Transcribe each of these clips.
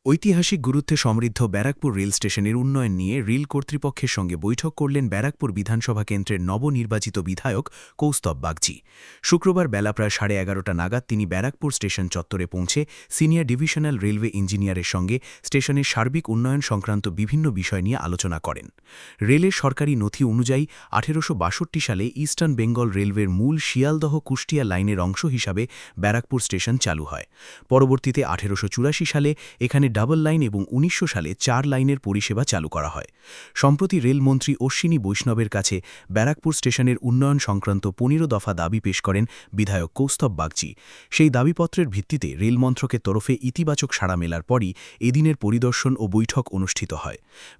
ঐতিহাসিক গুরুত্বে সমৃদ্ধ ব্যারাকপুর রেল স্টেশনের উন্নয়ন নিয়ে রেল কর্তৃপক্ষের সঙ্গে বৈঠক করলেন ব্যারাকপুর বিধানসভা কেন্দ্রের নবনির্বাচিত বিধায়ক কৌস্তব বাগচি। শুক্রবার বেলা প্রায় 11:30 নাগাদ তিনি ব্যারাকপুর স্টেশন চত্বরে পৌঁছে সিনিয়র ডিভিশনাল রেলওয়ে ইঞ্জিনিয়ারের সঙ্গে স্টেশনের সার্বিক উন্নয়ন সংক্রান্ত বিভিন্ন বিষয় নিয়ে আলোচনা করেন। রেলের সরকারি নথি অনুযায়ী 1862 সালে ইস্টার্ন বেঙ্গল রেলওয়ের মূল শিয়ালদহ কুষ্টিয়া লাইনের অংশ হিসাবে ব্যারাকপুর স্টেশন চালু হয়। পরবর্তীতে 1884 সালে এখানে ডাবল লাইন এবং 1900 সালে 4 লাইনের পরিষেবা চালু করা হয়। সম্প্রতি রেলমন্ত্রী অশ্বিনী বৈষ্ণবের কাছে ব্যারাকপুর স্টেশনের উন্নয়ন সংক্রান্ত 15 দফা দাবি পেশ করেন বিধায়ক কৌস্তব বাগচি। সেই দাবিপত্রের ভিত্তিতে রেলমন্ত্রকের তরফে ইতিবাচক সাড়া মেলার পরই এদিনের পরিদর্শন ও বৈঠক অনুষ্ঠিত হয়।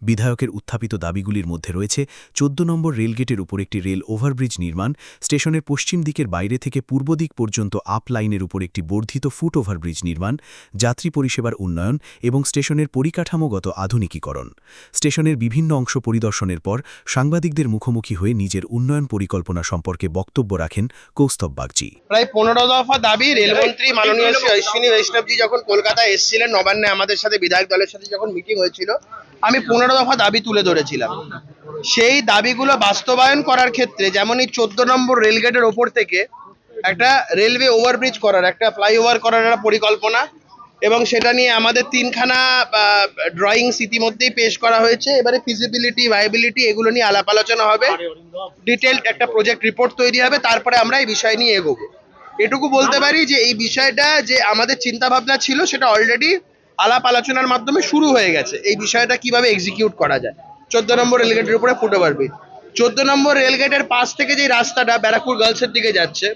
বিধায়কের উত্থাপিত দাবিগুলির মধ্যে রয়েছে 14 নম্বর রেলগেটের উপর একটি রেল ওভারব্রিজ নির্মাণ, স্টেশনের পশ্চিম দিকের বাইরে থেকে পূর্ব দিক পর্যন্ত আপ লাইনের উপর একটি বর্ধিত ফুট ওভারব্রিজ নির্মাণ, যাত্রী পরিষেবার উন্নয়ন এবং স্টেশনের পরিকাঠামোগত আধুনিকীকরণ। স্টেশনের বিভিন্ন অংশ পরিদর্শনের পর সাংবাদিকদের মুখোমুখি হয়ে নিজের উন্নয়ন পরিকল্পনা সম্পর্কে বক্তব্য রাখেন কৌস্তব বাগচি। প্রায় 15 দফা দাবি রেলমন্ত্রী মাননীয় শ্রী অশ্বিনী বৈষ্ণবজি যখন কলকাতায় এসেছিলেন নবান্নে আমাদের সাথে বিধায়ক দলের সাথে যখন মিটিং হয়েছিল, আমি 15 দফা দাবি তুলে ধরেছিলাম। সেই দাবিগুলো বাস্তবায়ন করার ক্ষেত্রে যেমন এই 14 নম্বর রেলগেটের ওপর থেকে একটা রেলওয়ে ওভারব্রিজ করার, একটা ফ্লাইওভার করার একটা পরিকল্পনা, এবং সেটা নিয়ে আমাদের 3খানা ড্রয়িংস ইতিমধ্যেই পেশ করা হয়েছে। এবারে ফিজিবিলিটি, ভায়াবিলিটি এগুলো নিয়ে আলাপ আলোচনা হবে, ডিটেইলড একটা প্রজেক্ট রিপোর্ট তৈরি হবে, তারপরে আমরা এই বিষয় নিয়ে এগোবো। এটুকু বলতে পারি যে এই বিষয়টা যে আমাদের চিন্তা ভাবনা ছিল সেটা অলরেডি আলাপ আলোচনার মাধ্যমে শুরু হয়ে গেছে। এই বিষয়টা কিভাবে এক্সিকিউট করা যায়। 14 নম্বর রেলগেটের উপরে ফুট ওভারব্রিজ, 14 নম্বর রেলগেটের পাশ থেকে যে রাস্তাটা ব্যারাকপুর গার্লসের দিকে যাচ্ছে,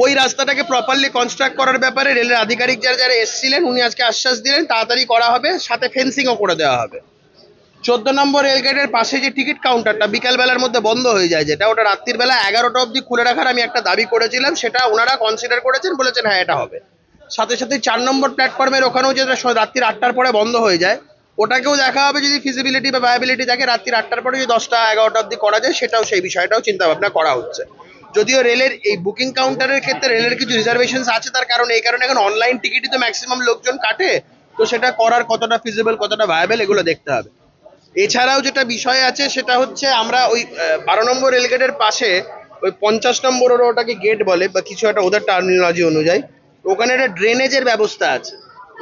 ওই রাস্তাটাকে প্রপারলি কনস্ট্রাক্ট করার ব্যাপারে রেলের আধিকারিক যারা এসেছিলেন উনি আজকে আশ্বাস দিলেন তাড়াতাড়ি করা হবে, সাথে ফেন্সিংও করে দেওয়া হবে। 14 নম্বর রেলগেটের পাশে যে টিকিট কাউন্টারটা বিকালবেলার মধ্যে বন্ধ হয়ে যায়, যেটা ওটা রাত্রির বেলা 11টা অবধি খুলে রাখার আমি একটা দাবি করেছিলাম, সেটা ওনারা কনসিডার করেছেন, বলেছেন হ্যাঁ এটা হবে। সাথে সাথে 4 নম্বর প্ল্যাটফর্মের ওখানেও যেটা রাত্রির 8টার পরে বন্ধ হয়ে যায়, ওটাকেও দেখা হবে যদি ফিজিবিলিটি বা ভায়াবিলিটি থাকে, রাত্রির 8টার পরে যদি 10টা 11টা অবধি করা যায়, সেটাও সেই বিষয়টাও চিন্তা ভাবনা করা হচ্ছে। যদিও রেলের এই বুকিং কাউন্টারের ক্ষেত্রে রেলের কিছু রিজার্ভেশনস আছে, তার কারণ এই কারণে এখন অনলাইন টিকিটই তো ম্যাক্সিমাম লোকজন কাটে, তো সেটা করার কতটা ফিজিবল, কতটা ভায়াবল এগুলো দেখতে হবে। এছাড়াও যেটা বিষয় আছে সেটা হচ্ছে আমরা ওই 12 নম্বর রেলগেটের পাশে ওই 50 নম্বর ওটাকে গেট বলে বা কিছু একটা ওদের টার্মিনোলজি অনুযায়ী, ওখানে একটা ড্রেনেজের ব্যবস্থা আছে।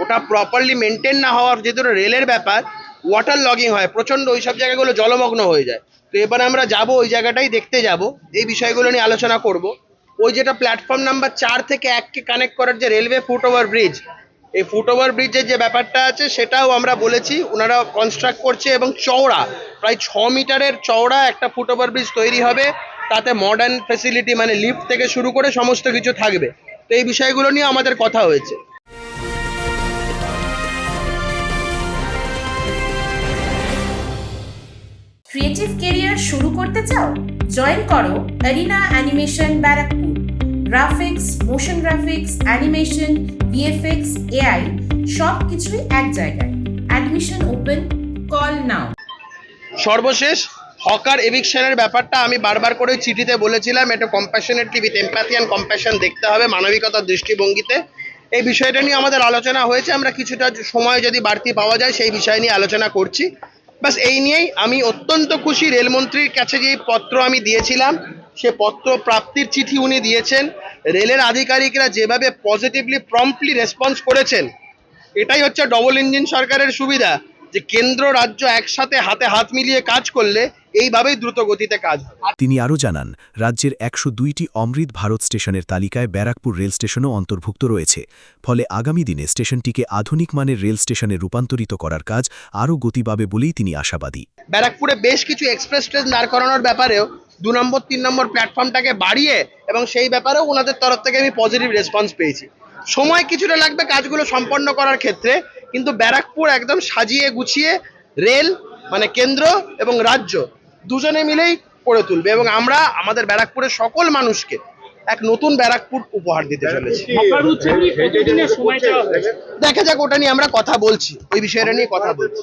ওটা প্রপারলি মেনটেন না হওয়ার, যেহেতু রেলের ব্যাপার, ওয়াটার লগিং হয় প্রচণ্ড, ওই সব জায়গাগুলো জলমগ্ন হয়ে যায়। তো এবার আমরা যাব ওই জায়গাটাই দেখতে যাব, এই বিষয়গুলো নিয়ে আলোচনা করব। ওই যেটা প্ল্যাটফর্ম নাম্বার 4 থেকে 1কে কানেক্ট করার যে রেলওয়ে ফুট ওভার ব্রিজ, এই ফুট ওভার ব্রিজের যে ব্যাপারটা আছে সেটাও আমরা বলেছি, ওনারা কনস্ট্রাক্ট করছে এবং চওড়া প্রায় 6 মিটারের চওড়া একটা ফুট ওভার ব্রিজ তৈরি হবে, তাতে মডার্ন ফ্যাসিলিটি মানে লিফট থেকে শুরু করে সমস্ত কিছু থাকবে। তো এই বিষয়গুলো নিয়ে আমাদের কথা হয়েছে। ক্রিয়েটিভ ক্যারিয়ার শুরু করতে চাও? জয়েন করো arena animation Barrackpore. Graphics, motion graphics, animation, VFX, AI সব কিছুই এক জায়গায়। Admission open, call now. সর্বশেষ হকার এভিকশনের ব্যাপারটা আমি বারবার করে চিঠিতে বলেছিলাম, এটা কম্প্যাশনেটলি উইথ এমপ্যাথি অ্যান্ড কম্প্যাশন দেখতে হবে, মানবিকতার দৃষ্টিভঙ্গিতে। এই বিষয়টা নিয়ে আমাদের আলোচনা হয়েছে, আমরা কিছুটা সময় যদি বাড়তি পাওয়া যায় সেই বিষয় নিয়ে আলোচনা করছি। বাস এই নিয়েই আমি অত্যন্ত খুশি। রেলমন্ত্রীর কাছে যে পত্র আমি দিয়েছিলাম, সে পত্র প্রাপ্তির চিঠি উনি দিয়েছেন। রেলের আধিকারিকরা যেভাবে পজিটিভলি প্রম্পটলি রেসপন্স করেছেন, এটাই হচ্ছে ডবল ইঞ্জিন সরকারের সুবিধা, যে কেন্দ্র রাজ্য একসাথে হাতে হাত মিলিয়ে কাজ করলে এইভাবেই দ্রুত গতিতে কাজ হবে। তিনি আরও জানান, রাজ্যের 102টি অমৃত ভারত স্টেশনের তালিকায় ব্যারাকপুর রেল স্টেশনও অন্তর্ভুক্ত রয়েছে। ফলে আগামী দিনে স্টেশনটিকে আধুনিক মানের রেল স্টেশনে রূপান্তরিত করার কাজ আরও গতি পাবে বলেই তিনি আশাবাদী। ব্যারাকপুরে বেশ কিছু এক্সপ্রেস ট্রেন দাঁড় করানোর ব্যাপারেও 2 নম্বর 3 নম্বর প্ল্যাটফর্মটাকে বাড়িয়ে, এবং সেই ব্যাপারেও ওনাদের তরফ থেকে আমি পজিটিভ রেসপন্স পেয়েছি। সময় কিছুটা লাগবে কাজগুলো সম্পন্ন করার ক্ষেত্রে, কিন্তু ব্যারাকপুর একদম সাজিয়ে গুছিয়ে রেল মানে কেন্দ্র এবং রাজ্য দুজনে মিলেই করে তুলবে, এবং আমরা আমাদের ব্যারাকপুরের সকল মানুষকে এক নতুন ব্যারাকপুর উপহার দিতে চলেছি। আপনার উচ্ছেদে কতদিনের সময় চাওয়া হয়েছে? দেখা যাক, ওটা নিয়ে আমরা কথা বলছি, ওই বিষয়টা নিয়ে কথা বলছি।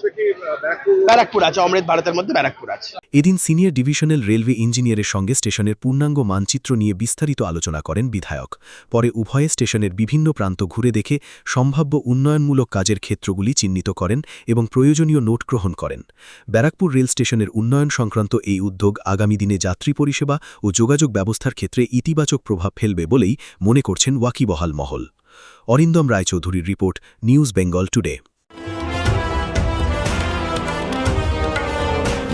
ব্যারাকপুর আছে, অমৃত ভারতের মধ্যে ব্যারাকপুর আছে। এদিন সিনিয়র ডিভিশনাল রেলওয়ে ইঞ্জিনিয়ারের সঙ্গে স্টেশনের পূর্ণাঙ্গ মানচিত্র নিয়ে বিস্তারিত আলোচনা করেন বিধায়ক। পরে উভয়ে স্টেশনের বিভিন্ন প্রান্ত ঘুরে দেখে সম্ভাব্য উন্নয়নমূলক কাজের ক্ষেত্রগুলি চিহ্নিত করেন এবং প্রয়োজনীয় নোট গ্রহণ করেন। ব্যারাকপুর রেল স্টেশনের উন্নয়ন সংক্রান্ত এই উদ্যোগ আগামী দিনে যাত্রী পরিষেবা ও যোগাযোগ ব্যবস্থার ক্ষেত্রে ইতিবাচক প্রভাব ফেলবে বলেই মনে করছেন ওয়াকিবহাল মহল। অরিন্দম রায়চৌধুরীর রিপোর্ট, নিউজ বেঙ্গল টুডে।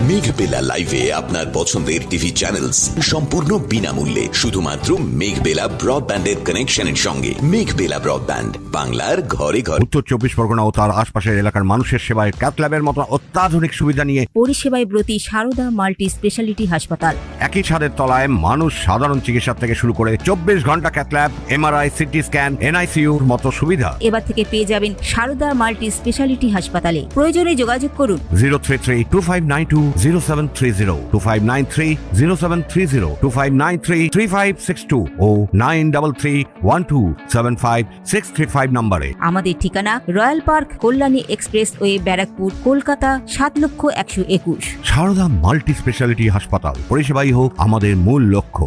মেঘবেলা লাইভে আপনার পছন্দের টিভি চ্যানেলস সম্পূর্ণ বিনামূল্যে শুধুমাত্র মেঘবেলা ব্রডব্যান্ডের কানেকশনের সঙ্গে। মেঘবেলা ব্রডব্যান্ড, বাংলার ঘরে ঘরে। উত্তর 24 পরগনা ও তার আশপাশের এলাকার মানুষের সেবায় ক্যাথল্যাবের মতো অত্যাধুনিক সুবিধা নিয়ে পরিষেবায় ব্রতী সারদা মাল্টি স্পেশালিটি হাসপাতাল। একই ছাদের তলায় মানুষ সাধারণ চিকিৎসা থেকে শুরু করে 24 ঘন্টা ক্যাথল্যাব, এমআরআই, সিটি স্ক্যান, এনআইসিইউর মতো সুবিধা এবার থেকে পেয়ে যাবেন সারদা মাল্টি স্পেশালিটি হাসপাতালে। প্রয়োজনে যোগাযোগ করুন 033-2592-0730, 2593-0730, 2593-3562 ও 9331275635 নম্বরে। আমাদের ঠিকানা Royal Park, Kalyani expressway, Barrackpore, Kolkata 7,121,000। Sarada multi speciality হাসপাতাল, পরিষেবাই হোক আমাদের মূল লক্ষ্য।